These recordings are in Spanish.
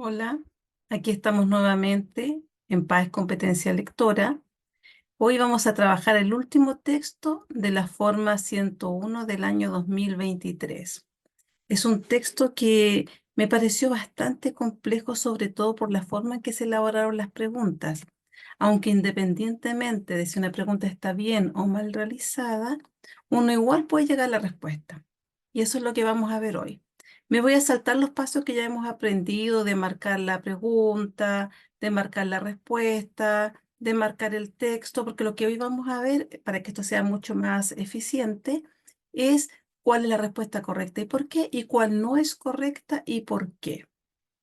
Hola, aquí estamos nuevamente en Paz Competencia Lectora. Hoy vamos a trabajar el último texto de la forma 101 del año 2023. Es un texto que me pareció bastante complejo, sobre todo por la forma en que se elaboraron las preguntas. Aunque independientemente de si una pregunta está bien o mal realizada, uno igual puede llegar a la respuesta. Y eso es lo que vamos a ver hoy. Me voy a saltar los pasos que ya hemos aprendido de marcar la pregunta, de marcar la respuesta, de marcar el texto, porque lo que hoy vamos a ver, para que esto sea mucho más eficiente, es cuál es la respuesta correcta y por qué, y cuál no es correcta y por qué.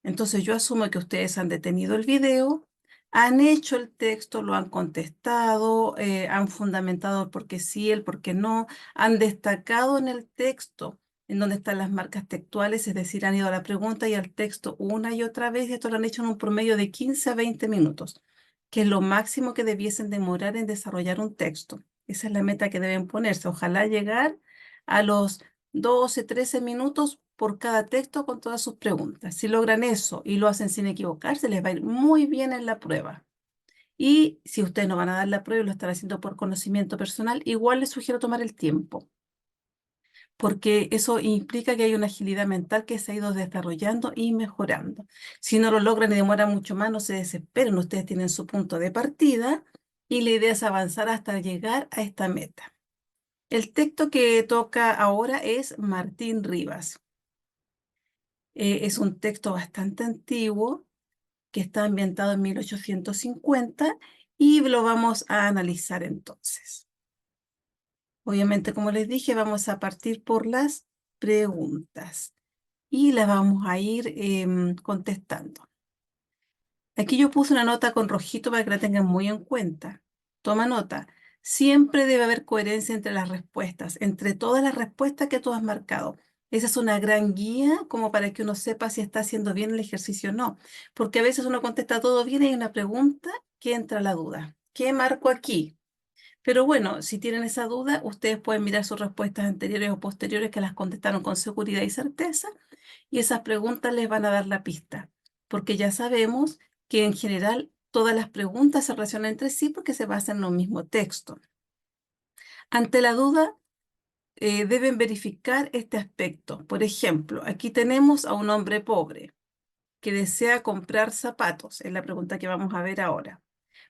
Entonces yo asumo que ustedes han detenido el video, han hecho el texto, lo han contestado, han fundamentado el por qué sí, el por qué no, han destacado en el texto en donde están las marcas textuales, es decir, han ido a la pregunta y al texto una y otra vez, y esto lo han hecho en un promedio de 15 a 20 minutos, que es lo máximo que debiesen demorar en desarrollar un texto. Esa es la meta que deben ponerse. Ojalá llegar a los 12, 13 minutos por cada texto con todas sus preguntas. Si logran eso y lo hacen sin equivocarse, les va a ir muy bien en la prueba. Y si ustedes no van a dar la prueba y lo están haciendo por conocimiento personal, igual les sugiero tomar el tiempo, porque eso implica que hay una agilidad mental que se ha ido desarrollando y mejorando. Si no lo logran y demora mucho más, no se desesperen, ustedes tienen su punto de partida y la idea es avanzar hasta llegar a esta meta. El texto que toca ahora es Martín Rivas. Es un texto bastante antiguo que está ambientado en 1850 y lo vamos a analizar entonces. Obviamente, como les dije, vamos a partir por las preguntas y las vamos a ir contestando. Aquí yo puse una nota con rojito para que la tengan muy en cuenta. Toma nota. Siempre debe haber coherencia entre las respuestas, entre todas las respuestas que tú has marcado. Esa es una gran guía como para que uno sepa si está haciendo bien el ejercicio o no. Porque a veces uno contesta todo bien y hay una pregunta que entra la duda. ¿Qué marco aquí? Pero bueno, si tienen esa duda, ustedes pueden mirar sus respuestas anteriores o posteriores que las contestaron con seguridad y certeza, y esas preguntas les van a dar la pista, porque ya sabemos que en general todas las preguntas se relacionan entre sí porque se basan en un mismo texto. Ante la duda, deben verificar este aspecto. Por ejemplo, aquí tenemos a un hombre pobre que desea comprar zapatos, es la pregunta que vamos a ver ahora,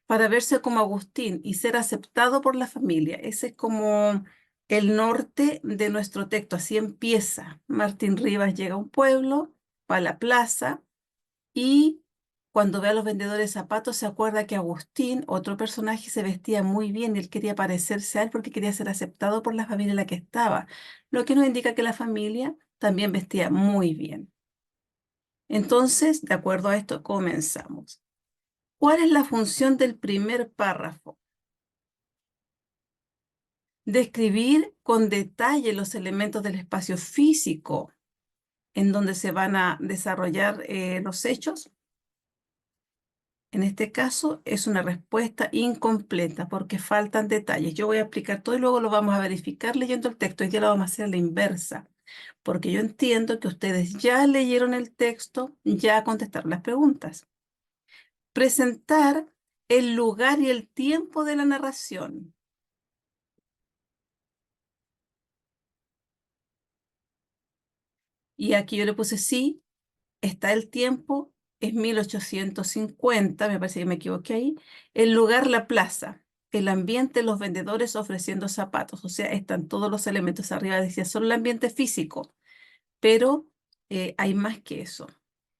para verse como Agustín y ser aceptado por la familia. Ese es como el norte de nuestro texto. Así empieza. Martín Rivas llega a un pueblo, va a la plaza y cuando ve a los vendedores de zapatos se acuerda que Agustín, otro personaje, se vestía muy bien y él quería parecerse a él porque quería ser aceptado por la familia en la que estaba, lo que nos indica que la familia también vestía muy bien. Entonces, de acuerdo a esto, comenzamos. ¿Cuál es la función del primer párrafo? Describir con detalle los elementos del espacio físico en donde se van a desarrollar los hechos. En este caso es una respuesta incompleta porque faltan detalles. Yo voy a explicar todo y luego lo vamos a verificar leyendo el texto. Y ya lo vamos a hacer a la inversa, porque yo entiendo que ustedes ya leyeron el texto, ya contestaron las preguntas. Presentar el lugar y el tiempo de la narración. Y aquí yo le puse sí, está el tiempo, es 1850, me parece que me equivoqué ahí. El lugar, la plaza. El ambiente, los vendedores ofreciendo zapatos. O sea, están todos los elementos arriba. Decía solo el ambiente físico, pero hay más que eso.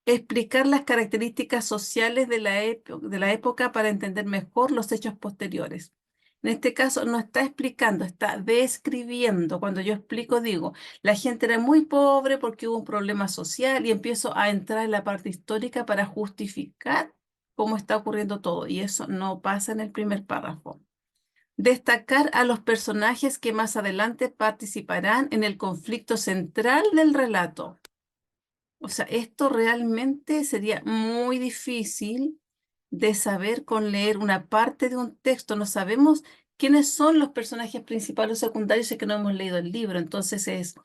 Explicar las características sociales de de la época para entender mejor los hechos posteriores. En este caso no está explicando, está describiendo. Cuando yo explico, digo, la gente era muy pobre porque hubo un problema social y empiezo a entrar en la parte histórica para justificar cómo está ocurriendo todo. Y eso no pasa en el primer párrafo. Destacar a los personajes que más adelante participarán en el conflicto central del relato. O sea, esto realmente sería muy difícil de saber con leer una parte de un texto. No sabemos quiénes son los personajes principales o secundarios si es que no hemos leído el libro. Entonces es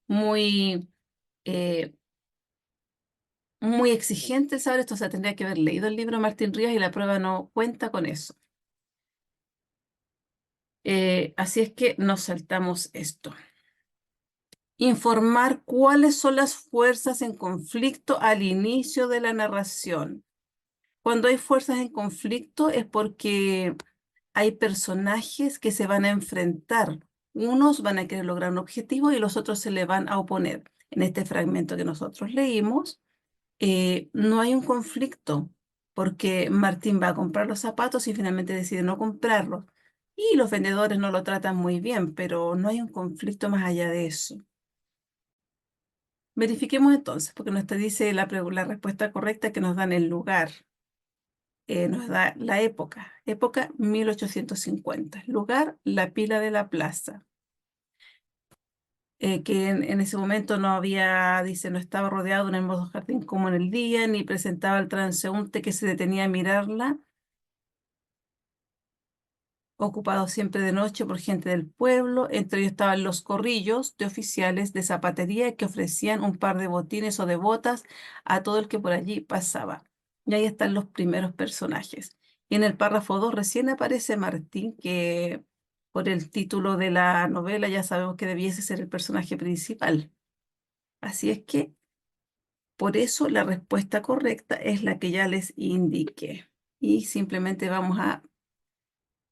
muy, eh, muy exigente el saber esto, o sea, tendría que haber leído el libro de Martín Rivas y la prueba no cuenta con eso. Así es que nos saltamos esto. Informar cuáles son las fuerzas en conflicto al inicio de la narración. Cuando hay fuerzas en conflicto es porque hay personajes que se van a enfrentar. Unos van a querer lograr un objetivo y los otros se le van a oponer. En este fragmento que nosotros leímos, no hay un conflicto porque Martín va a comprar los zapatos y finalmente decide no comprarlos. Y los vendedores no lo tratan muy bien, pero no hay un conflicto más allá de eso. Verifiquemos entonces, porque nos te dice la respuesta correcta que nos dan el lugar, nos da la época 1850, lugar la pila de la plaza, que en ese momento no había, dice, no estaba rodeado de un hermoso jardín como en el día, ni presentaba al transeúnte que se detenía a mirarla, ocupado siempre de noche por gente del pueblo. Entre ellos estaban los corrillos de oficiales de zapatería que ofrecían un par de botines o de botas a todo el que por allí pasaba. Y ahí están los primeros personajes. Y en el párrafo 2 recién aparece Martín, que por el título de la novela ya sabemos que debiese ser el personaje principal. Así es que por eso la respuesta correcta es la que ya les indiqué. Y simplemente vamos a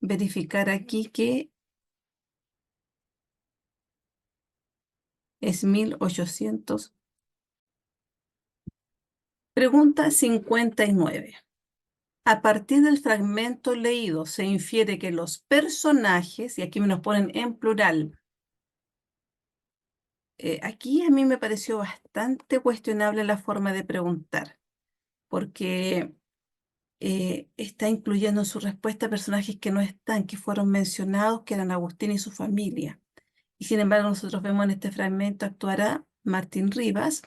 verificar aquí que es 1800. Pregunta 59. A partir del fragmento leído se infiere que los personajes, y aquí me los ponen en plural, aquí a mí me pareció bastante cuestionable la forma de preguntar, porque está incluyendo en su respuesta personajes que no están, que fueron mencionados, que eran Agustín y su familia. Y sin embargo, nosotros vemos en este fragmento actuará Martín Rivas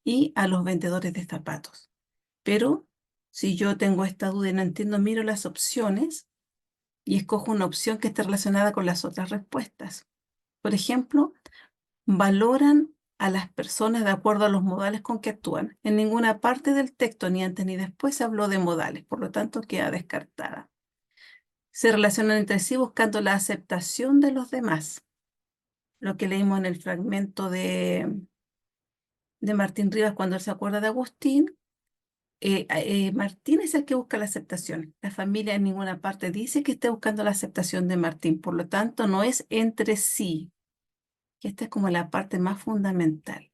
y a los vendedores de zapatos. Pero si yo tengo esta duda y no entiendo, miro las opciones y escojo una opción que esté relacionada con las otras respuestas. Por ejemplo, valoran a las personas de acuerdo a los modales con que actúan. En ninguna parte del texto, ni antes ni después, se habló de modales, por lo tanto queda descartada. Se relacionan entre sí buscando la aceptación de los demás, lo que leímos en el fragmento de Martín Rivas cuando él se acuerda de Agustín. Martín es el que busca la aceptación. La familia en ninguna parte dice que esté buscando la aceptación de Martín. Por lo tanto, no es entre sí, que esta es como la parte más fundamental.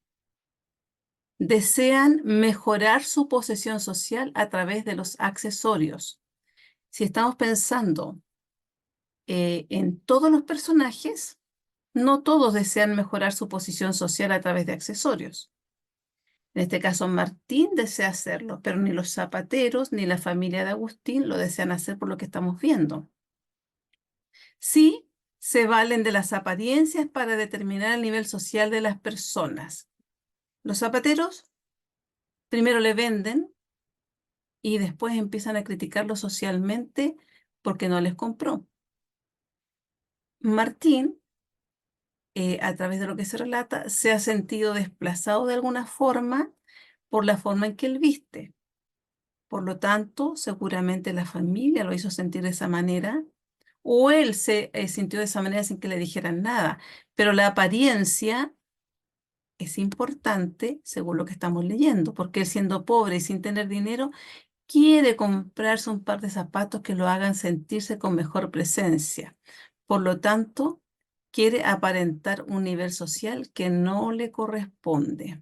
Desean mejorar su posición social a través de los accesorios. Si estamos pensando en todos los personajes, no todos desean mejorar su posición social a través de accesorios. En este caso, Martín desea hacerlo, pero ni los zapateros ni la familia de Agustín lo desean hacer por lo que estamos viendo. Sí, se valen de las apariencias para determinar el nivel social de las personas. Los zapateros primero le venden y después empiezan a criticarlo socialmente porque no les compró. Martín, a través de lo que se relata, se ha sentido desplazado de alguna forma por la forma en que él viste. Por lo tanto, seguramente la familia lo hizo sentir de esa manera, o él se sintió de esa manera sin que le dijeran nada. Pero la apariencia es importante, según lo que estamos leyendo, porque él siendo pobre y sin tener dinero, quiere comprarse un par de zapatos que lo hagan sentirse con mejor presencia. Por lo tanto, quiere aparentar un nivel social que no le corresponde.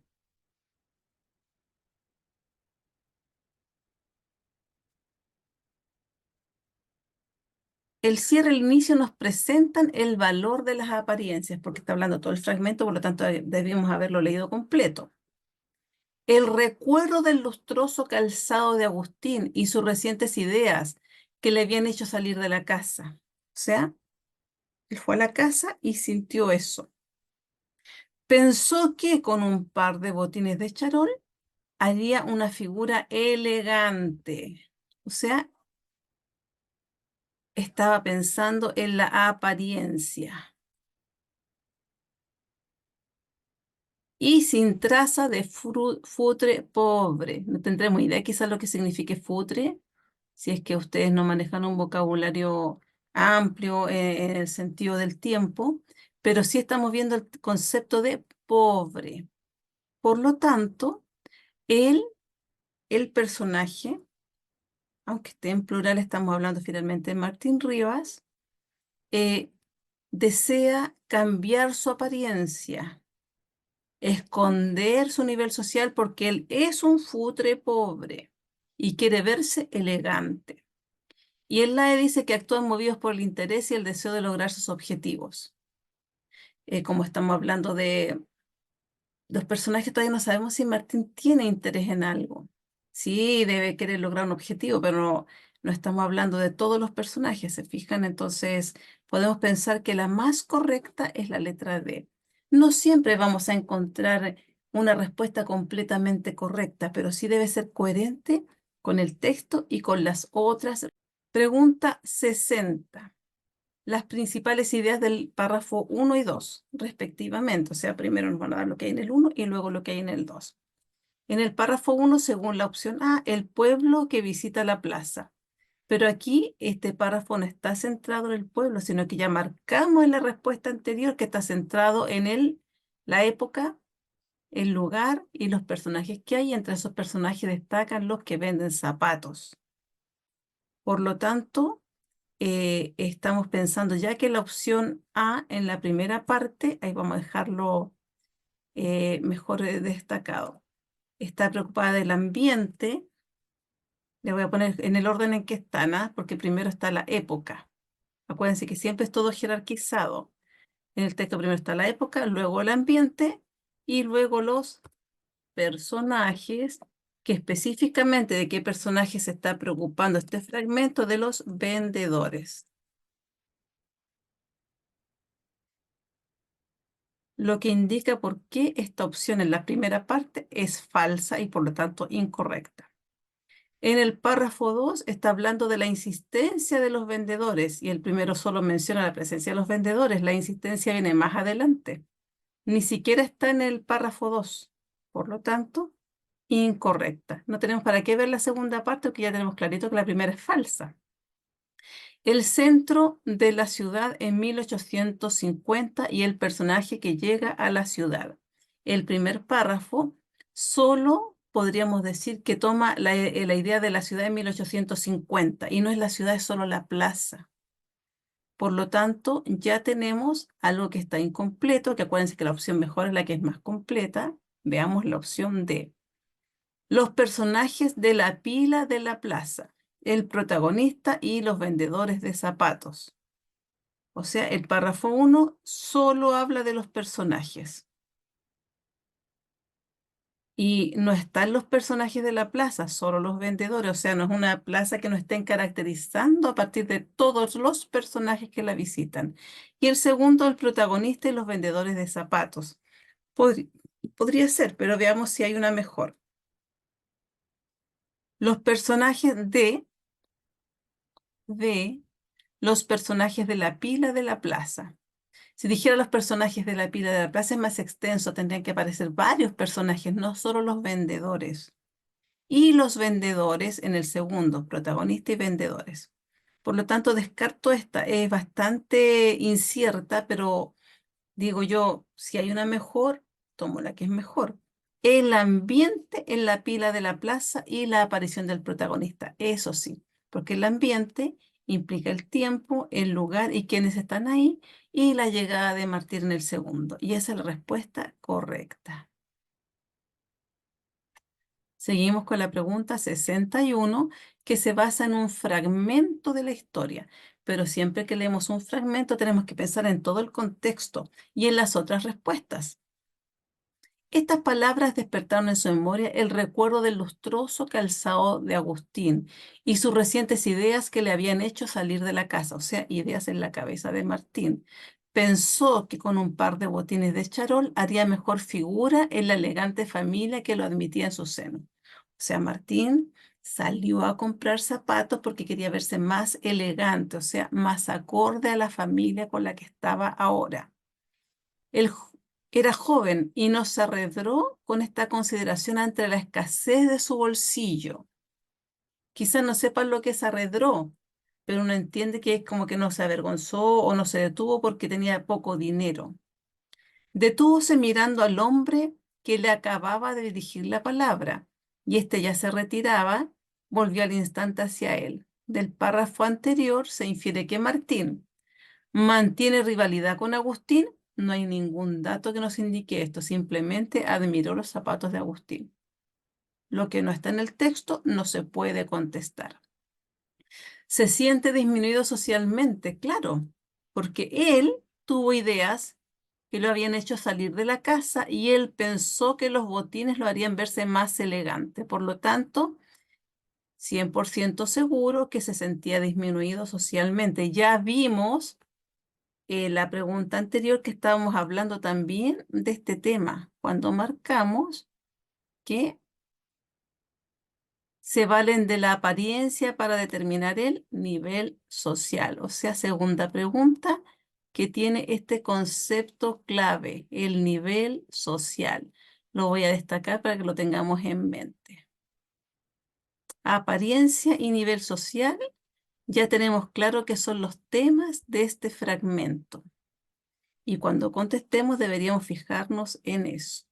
El cierre y el inicio nos presentan el valor de las apariencias, porque está hablando todo el fragmento, por lo tanto debimos haberlo leído completo. El recuerdo del lustroso calzado de Agustín y sus recientes ideas que le habían hecho salir de la casa. O sea, él fue a la casa y sintió eso. Pensó que con un par de botines de charol haría una figura elegante. O sea, estaba pensando en la apariencia. y sin traza de futre pobre. No tendremos idea quizás lo que signifique futre, si es que ustedes no manejan un vocabulario amplio en el sentido del tiempo, pero sí estamos viendo el concepto de pobre. Por lo tanto, él, el personaje, aunque esté en plural, estamos hablando finalmente de Martín Rivas, eh, desea cambiar su apariencia, esconder su nivel social porque él es un futre pobre y quiere verse elegante. Y él le dice que actúan movidos por el interés y el deseo de lograr sus objetivos. Como estamos hablando de los personajes, todavía no sabemos si Martín tiene interés en algo. Sí, debe querer lograr un objetivo, pero no estamos hablando de todos los personajes, ¿se fijan? Entonces, podemos pensar que la más correcta es la letra D. No siempre vamos a encontrar una respuesta completamente correcta, pero sí debe ser coherente con el texto y con las otras. Pregunta 60. Las principales ideas del párrafo 1 y 2, respectivamente. O sea, primero nos van a dar lo que hay en el 1 y luego lo que hay en el 2. En el párrafo 1, según la opción A, el pueblo que visita la plaza. Pero aquí este párrafo no está centrado en el pueblo, sino que ya marcamos en la respuesta anterior que está centrado en la época, el lugar y los personajes que hay. Entre esos personajes destacan los que venden zapatos. Por lo tanto, estamos pensando ya que la opción A en la primera parte, ahí vamos a dejarlo mejor destacado, está preocupada del ambiente. Le voy a poner en el orden en que están, ¿ah? Porque primero está la época. Acuérdense que siempre es todo jerarquizado. En el texto primero está la época, luego el ambiente y luego los personajes, que específicamente de qué personaje se está preocupando este fragmento, de los vendedores. Lo que indica por qué esta opción en la primera parte es falsa y por lo tanto incorrecta. En el párrafo 2 está hablando de la insistencia de los vendedores y el primero solo menciona la presencia de los vendedores. La insistencia viene más adelante. Ni siquiera está en el párrafo 2. Por lo tanto, incorrecta. No tenemos para qué ver la segunda parte porque ya tenemos clarito que la primera es falsa. El centro de la ciudad en 1850 y el personaje que llega a la ciudad. El primer párrafo solo podríamos decir que toma la idea de la ciudad en 1850 y no es la ciudad, es solo la plaza. Por lo tanto, ya tenemos algo que está incompleto, que acuérdense que la opción mejor es la que es más completa. Veamos la opción D. Los personajes de la pila de la plaza, el protagonista y los vendedores de zapatos. O sea, el párrafo 1 solo habla de los personajes. Y no están los personajes de la plaza, solo los vendedores. O sea, no es una plaza que nos estén caracterizando a partir de todos los personajes que la visitan. Y el segundo, el protagonista y los vendedores de zapatos. Podría ser, pero veamos si hay una mejor. Los personajes de los personajes de la pila de la plaza. Si dijera los personajes de la pila de la plaza es más extenso, tendrían que aparecer varios personajes, no solo los vendedores. Y los vendedores en el segundo, protagonista y vendedores. Por lo tanto, descarto esta. Es bastante incierta, pero digo yo, si hay una mejor, tomo la que es mejor. El ambiente en la pila de la plaza y la aparición del protagonista. Eso sí, porque el ambiente implica el tiempo, el lugar y quienes están ahí y la llegada de Martín en el segundo. Y esa es la respuesta correcta. Seguimos con la pregunta 61, que se basa en un fragmento de la historia. Pero siempre que leemos un fragmento tenemos que pensar en todo el contexto y en las otras respuestas. Estas palabras despertaron en su memoria el recuerdo del lustroso calzado de Agustín y sus recientes ideas que le habían hecho salir de la casa, o sea, ideas en la cabeza de Martín. Pensó que con un par de botines de charol haría mejor figura en la elegante familia que lo admitía en su seno. O sea, Martín salió a comprar zapatos porque quería verse más elegante, o sea, más acorde a la familia con la que estaba ahora. El Era joven y no se arredró con esta consideración ante la escasez de su bolsillo. Quizás no sepan lo que es arredró, pero uno entiende que es como que no se avergonzó o no se detuvo porque tenía poco dinero. Detúvose mirando al hombre que le acababa de dirigir la palabra, y éste ya se retiraba, volvió al instante hacia él. Del párrafo anterior se infiere que Martín mantiene rivalidad con Agustín. No hay ningún dato que nos indique esto, simplemente admiró los zapatos de Agustín. Lo que no está en el texto no se puede contestar. Se siente disminuido socialmente, claro, porque él tuvo ideas que lo habían hecho salir de la casa y él pensó que los botines lo harían verse más elegante. Por lo tanto, 100% seguro que se sentía disminuido socialmente. Ya vimos la pregunta anterior que estábamos hablando también de este tema, cuando marcamos que se valen de la apariencia para determinar el nivel social. O sea, segunda pregunta que tiene este concepto clave, el nivel social. Lo voy a destacar para que lo tengamos en mente. Apariencia y nivel social, ya tenemos claro que son los temas de este fragmento. Y cuando contestemos deberíamos fijarnos en eso.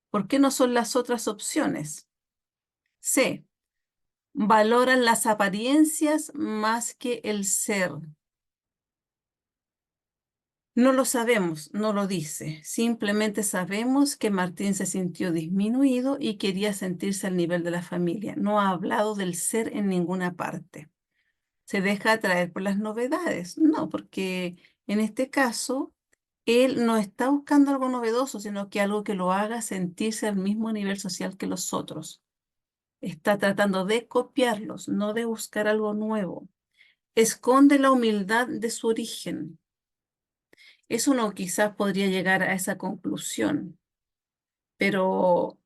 ¿Por qué no son las otras opciones? C. Valoran las apariencias más que el ser. No lo sabemos, no lo dice. Simplemente sabemos que Martín se sintió disminuido y quería sentirse al nivel de la familia. No ha hablado del ser en ninguna parte. ¿Se deja atraer por las novedades? No, porque en este caso él no está buscando algo novedoso, sino que algo que lo haga sentirse al mismo nivel social que los otros. Está tratando de copiarlos, no de buscar algo nuevo. Esconde la humildad de su origen. Eso no quizás podría llegar a esa conclusión, pero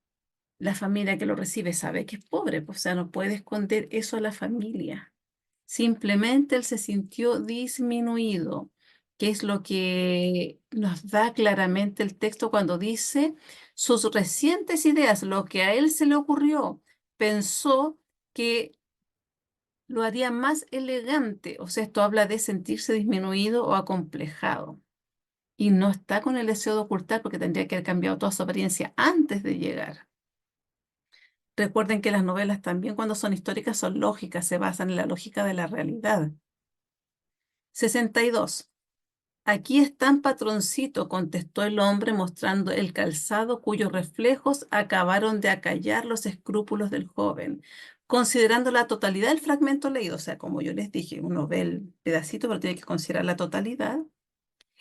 la familia que lo recibe sabe que es pobre, pues, o sea, no puede esconder eso a la familia. Simplemente él se sintió disminuido, que es lo que nos da claramente el texto cuando dice sus recientes ideas, lo que a él se le ocurrió, pensó que lo haría más elegante. O sea, esto habla de sentirse disminuido o acomplejado. Y no está con el deseo de ocultar porque tendría que haber cambiado toda su apariencia antes de llegar. Recuerden que las novelas también cuando son históricas son lógicas, se basan en la lógica de la realidad. 62. Aquí están, patroncito, contestó el hombre mostrando el calzado cuyos reflejos acabaron de acallar los escrúpulos del joven. Considerando la totalidad del fragmento leído, o sea, como yo les dije, uno ve el pedacito, pero tiene que considerar la totalidad.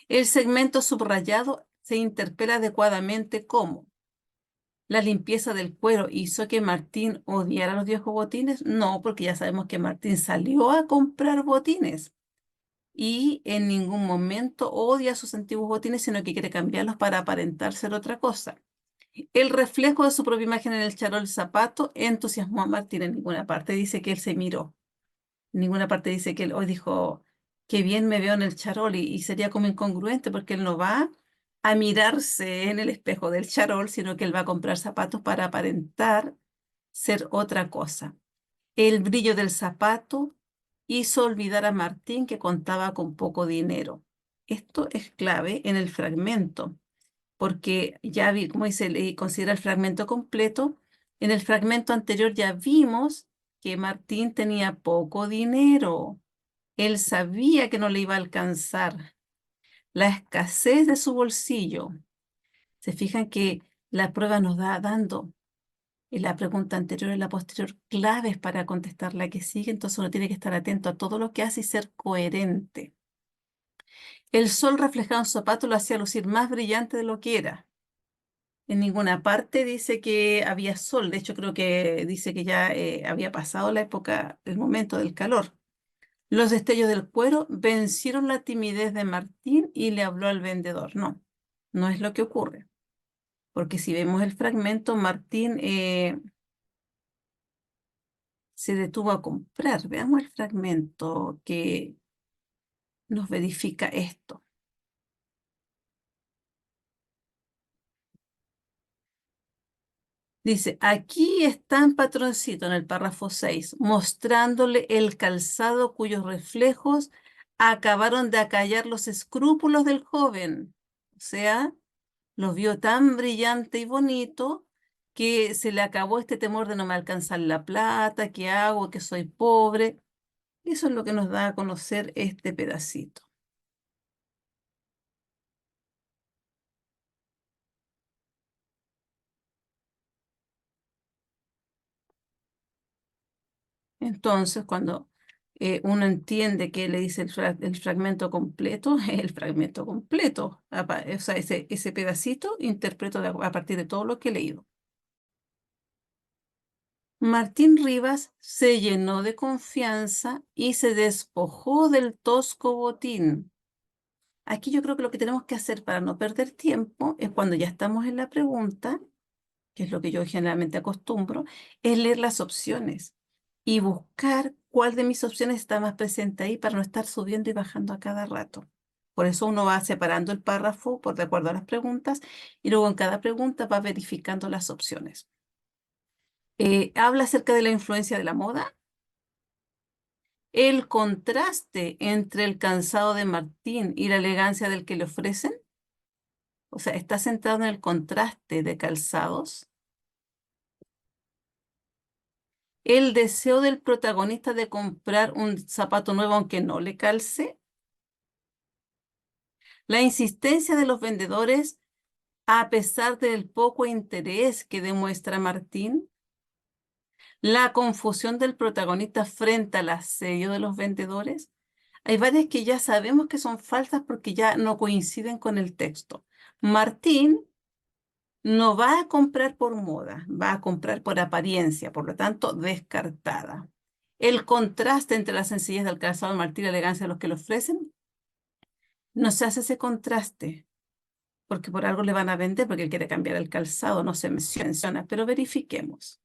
El segmento subrayado se interpela adecuadamente como la limpieza del cuero hizo que Martín odiara los viejos botines. No, porque ya sabemos que Martín salió a comprar botines y en ningún momento odia sus antiguos botines, sino que quiere cambiarlos para aparentar ser otra cosa. El reflejo de su propia imagen en el charol zapato entusiasmó a Martín. En ninguna parte dice que él se miró. En ninguna parte dice que él hoy dijo, qué bien me veo en el charol, y sería como incongruente porque él no va a mirarse en el espejo del charol, sino que él va a comprar zapatos para aparentar ser otra cosa. El brillo del zapato hizo olvidar a Martín que contaba con poco dinero. Esto es clave en el fragmento, porque ya vi, como dice, considera el fragmento completo. En el fragmento anterior ya vimos que Martín tenía poco dinero. Él sabía que no le iba a alcanzar. La escasez de su bolsillo. Se fijan que la prueba nos da dando en la pregunta anterior y la posterior claves para contestar la que sigue, entonces uno tiene que estar atento a todo lo que hace y ser coherente. El sol reflejado en su zapato lo hacía lucir más brillante de lo que era. En ninguna parte dice que había sol, de hecho creo que dice que ya había pasado la época, el momento del calor. Los destellos del cuero vencieron la timidez de Martín y le habló al vendedor. No, no es lo que ocurre, porque si vemos el fragmento, Martín se detuvo a comprar. Veamos el fragmento, que nos verifica esto. Dice, aquí está en patroncito en el párrafo 6, mostrándole el calzado cuyos reflejos acabaron de acallar los escrúpulos del joven. O sea, lo vio tan brillante y bonito que se le acabó este temor de no me alcanzar la plata, ¿qué hago? Que soy pobre. Eso es lo que nos da a conocer este pedacito. Entonces, cuando uno entiende que le dice el fragmento completo, es el fragmento completo. O sea, ese pedacito interpreto a partir de todo lo que he leído. Martín Rivas se llenó de confianza y se despojó del tosco botín. Aquí yo creo que lo que tenemos que hacer para no perder tiempo es cuando ya estamos en la pregunta, que es lo que yo generalmente acostumbro, es leer las opciones y buscar cuál de mis opciones está más presente ahí para no estar subiendo y bajando a cada rato. Por eso uno va separando el párrafo por de acuerdo a las preguntas y luego en cada pregunta va verificando las opciones. Habla acerca de la influencia de la moda, el contraste entre el cansado de Martín y la elegancia del que le ofrecen. O sea, está centrado en el contraste de calzados. El deseo del protagonista de comprar un zapato nuevo aunque no le calce. La insistencia de los vendedores a pesar del poco interés que demuestra Martín. La confusión del protagonista frente al asedio de los vendedores. Hay varias que ya sabemos que son falsas porque ya no coinciden con el texto. Martín no va a comprar por moda, va a comprar por apariencia, por lo tanto, descartada. El contraste entre la sencillez del calzado de Martín y la elegancia de los que lo ofrecen, no se hace ese contraste, porque por algo le van a vender, porque él quiere cambiar el calzado, no se menciona, pero verifiquemos.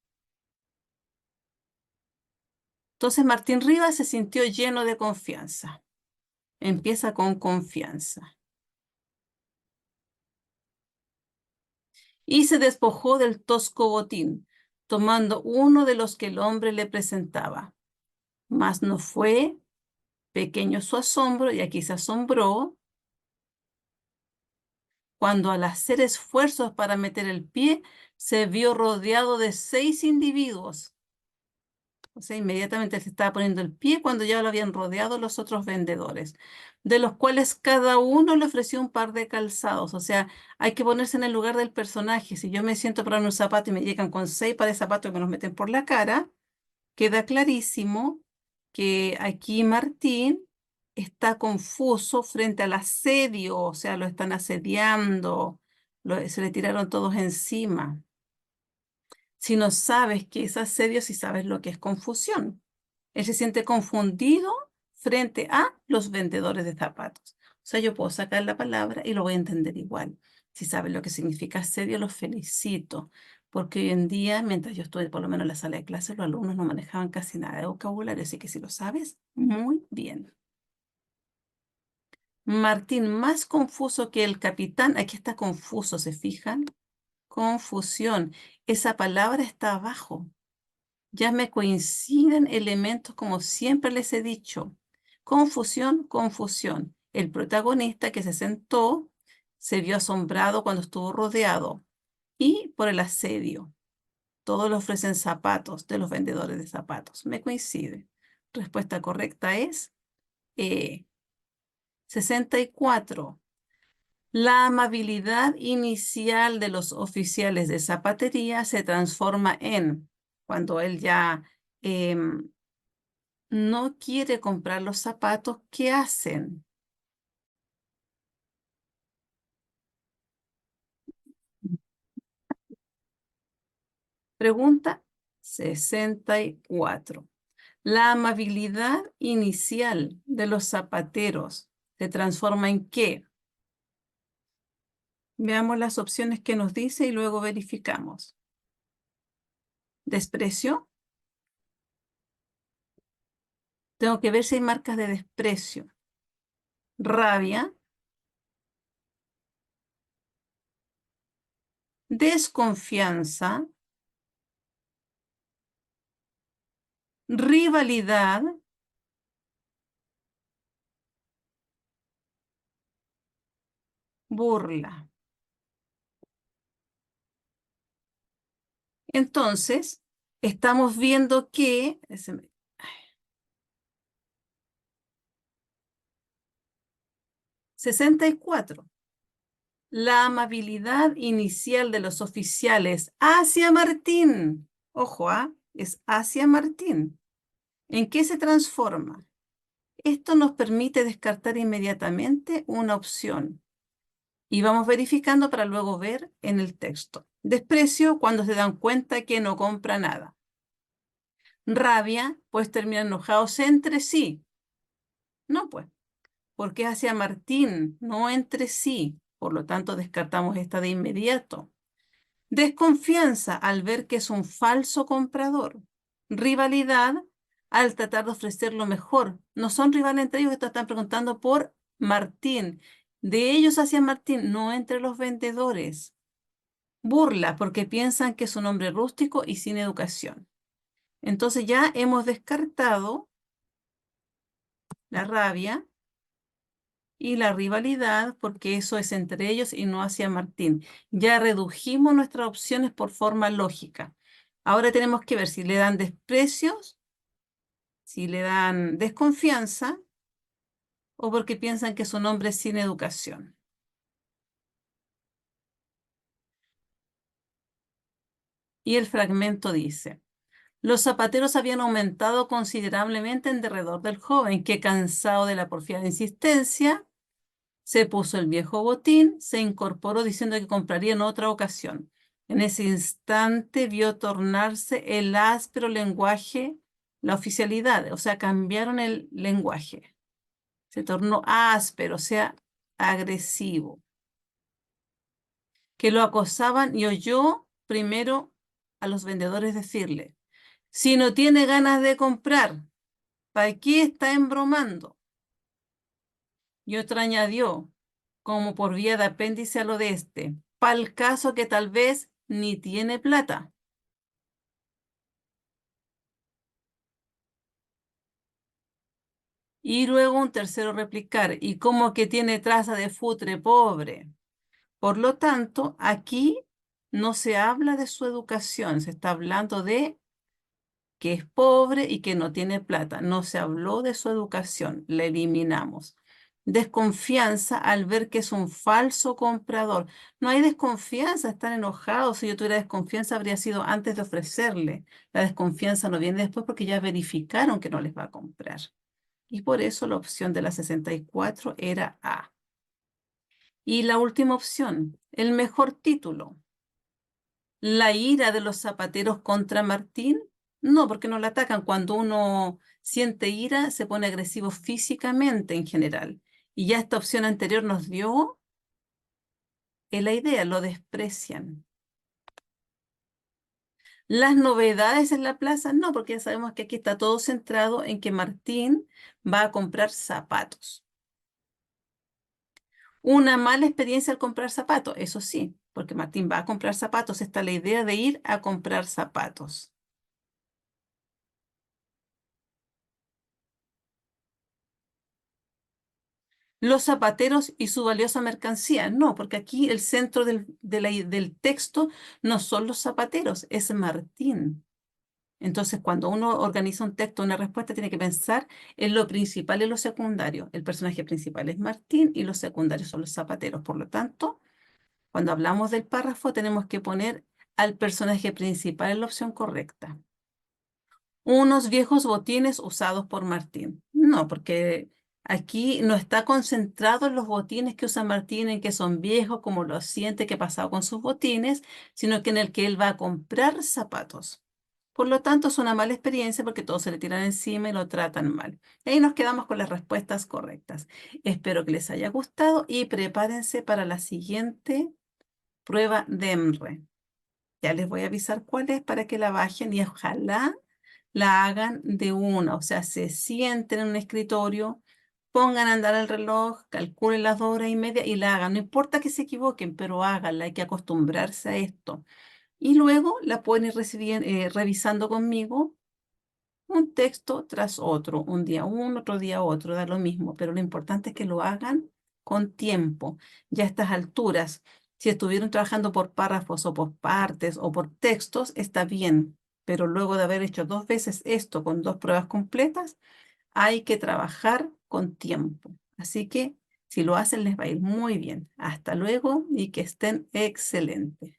Entonces Martín Rivas se sintió lleno de confianza. Empieza con confianza. Y se despojó del tosco botín, tomando uno de los que el hombre le presentaba. Mas no fue pequeño su asombro, y aquí se asombró, cuando al hacer esfuerzos para meter el pie, se vio rodeado de 6 individuos. O sea, inmediatamente se estaba poniendo el pie cuando ya lo habían rodeado los otros vendedores, de los cuales cada uno le ofreció un par de calzados. O sea, hay que ponerse en el lugar del personaje. Si yo me siento para un zapato y me llegan con 6 pares de zapatos que me los meten por la cara, queda clarísimo que aquí Martín está confuso frente al asedio, o sea, lo están asediando, se le tiraron todos encima. Si no sabes qué es asedio, si sabes lo que es confusión. Él se siente confundido frente a los vendedores de zapatos. O sea, yo puedo sacar la palabra y lo voy a entender igual. Si sabes lo que significa asedio, los felicito. Porque hoy en día, mientras yo estuve por lo menos en la sala de clases, los alumnos no manejaban casi nada de vocabulario. Así que si lo sabes, muy bien. Martín, más confuso que el capitán. Aquí está confuso, ¿se fijan? Confusión. Esa palabra está abajo. Ya me coinciden elementos como siempre les he dicho. Confusión, confusión. El protagonista que se sentó se vio asombrado cuando estuvo rodeado y por el asedio. Todos le ofrecen zapatos de los vendedores de zapatos. Me coincide. Respuesta correcta es 64. La amabilidad inicial de los oficiales de zapatería se transforma en, cuando él ya no quiere comprar los zapatos, ¿qué hacen? Pregunta 64. La amabilidad inicial de los zapateros se transforma en ¿qué? Veamos las opciones que nos dice y luego verificamos. Desprecio. Tengo que ver si hay marcas de desprecio. rabia, desconfianza, rivalidad, burla. Entonces, estamos viendo que 64. La amabilidad inicial de los oficiales hacia Martín. Ojo, es hacia Martín. ¿En qué se transforma? Esto nos permite descartar inmediatamente una opción. Y vamos verificando para luego ver en el texto. Desprecio cuando se dan cuenta que no compra nada. Rabia, pues terminan enojados entre sí. No, pues, porque es hacia Martín, no entre sí. Por lo tanto, descartamos esta de inmediato. Desconfianza al ver que es un falso comprador. Rivalidad al tratar de ofrecer lo mejor. No son rivales entre ellos, estos están preguntando por Martín. De ellos hacia Martín, no entre los vendedores. Burla, porque piensan que es un hombre rústico y sin educación. Entonces ya hemos descartado la rabia y la rivalidad, porque eso es entre ellos y no hacia Martín. Ya redujimos nuestras opciones por forma lógica. Ahora tenemos que ver si le dan desprecios, si le dan desconfianza o porque piensan que es un hombre sin educación. Y el fragmento dice: los zapateros habían aumentado considerablemente en derredor del joven, que cansado de la porfiada insistencia, se puso el viejo botín, se incorporó diciendo que compraría en otra ocasión. En ese instante vio tornarse el áspero lenguaje, la oficialidad, o sea, cambiaron el lenguaje. Se tornó áspero, o sea, agresivo. Que lo acosaban y oyó primero a los vendedores decirle: si no tiene ganas de comprar, ¿para qué está embromando? Y otra añadió, como por vía de apéndice a lo de este: pa'l caso que tal vez ni tiene plata. Y luego un tercero replicar: y como que tiene traza de futre pobre. Por lo tanto, aquí no se habla de su educación, se está hablando de que es pobre y que no tiene plata. No se habló de su educación, la eliminamos. Desconfianza al ver que es un falso comprador. No hay desconfianza, están enojados. Si yo tuviera desconfianza, habría sido antes de ofrecerle. La desconfianza no viene después porque ya verificaron que no les va a comprar. Y por eso la opción de la 64 era A. Y la última opción, el mejor título. La ira de los zapateros contra Martín, no, porque no la atacan. Cuando uno siente ira, se pone agresivo físicamente en general. Y ya esta opción anterior nos dio la idea, lo desprecian. Las novedades en la plaza, no, porque ya sabemos que aquí está todo centrado en que Martín va a comprar zapatos. Una mala experiencia al comprar zapatos, eso sí, porque Martín va a comprar zapatos, está la idea de ir a comprar zapatos. Los zapateros y su valiosa mercancía. No, porque aquí el centro del texto no son los zapateros, es Martín. Entonces, cuando uno organiza un texto, una respuesta, tiene que pensar en lo principal y lo secundario. El personaje principal es Martín y los secundarios son los zapateros. Por lo tanto, cuando hablamos del párrafo, tenemos que poner al personaje principal en la opción correcta. Unos viejos botines usados por Martín. No, porque aquí no está concentrado en los botines que usa Martín, en que son viejos, como lo siente que ha pasado con sus botines, sino que en el que él va a comprar zapatos. Por lo tanto, es una mala experiencia porque todos se le tiran encima y lo tratan mal. Y ahí nos quedamos con las respuestas correctas. Espero que les haya gustado y prepárense para la siguiente prueba de EMRE. Ya les voy a avisar cuál es para que la bajen y ojalá la hagan de una, o sea, se sienten en un escritorio pongan a andar el reloj, calculen las 2 horas y media y la hagan. No importa que se equivoquen, pero háganla, hay que acostumbrarse a esto. Y luego la pueden ir revisando conmigo un texto tras otro, un día uno, otro día otro, da lo mismo, pero lo importante es que lo hagan con tiempo. Ya a estas alturas, si estuvieron trabajando por párrafos o por partes o por textos, está bien, pero luego de haber hecho 2 veces esto con 2 pruebas completas, hay que trabajar con tiempo. Así que si lo hacen, les va a ir muy bien. Hasta luego y que estén excelentes.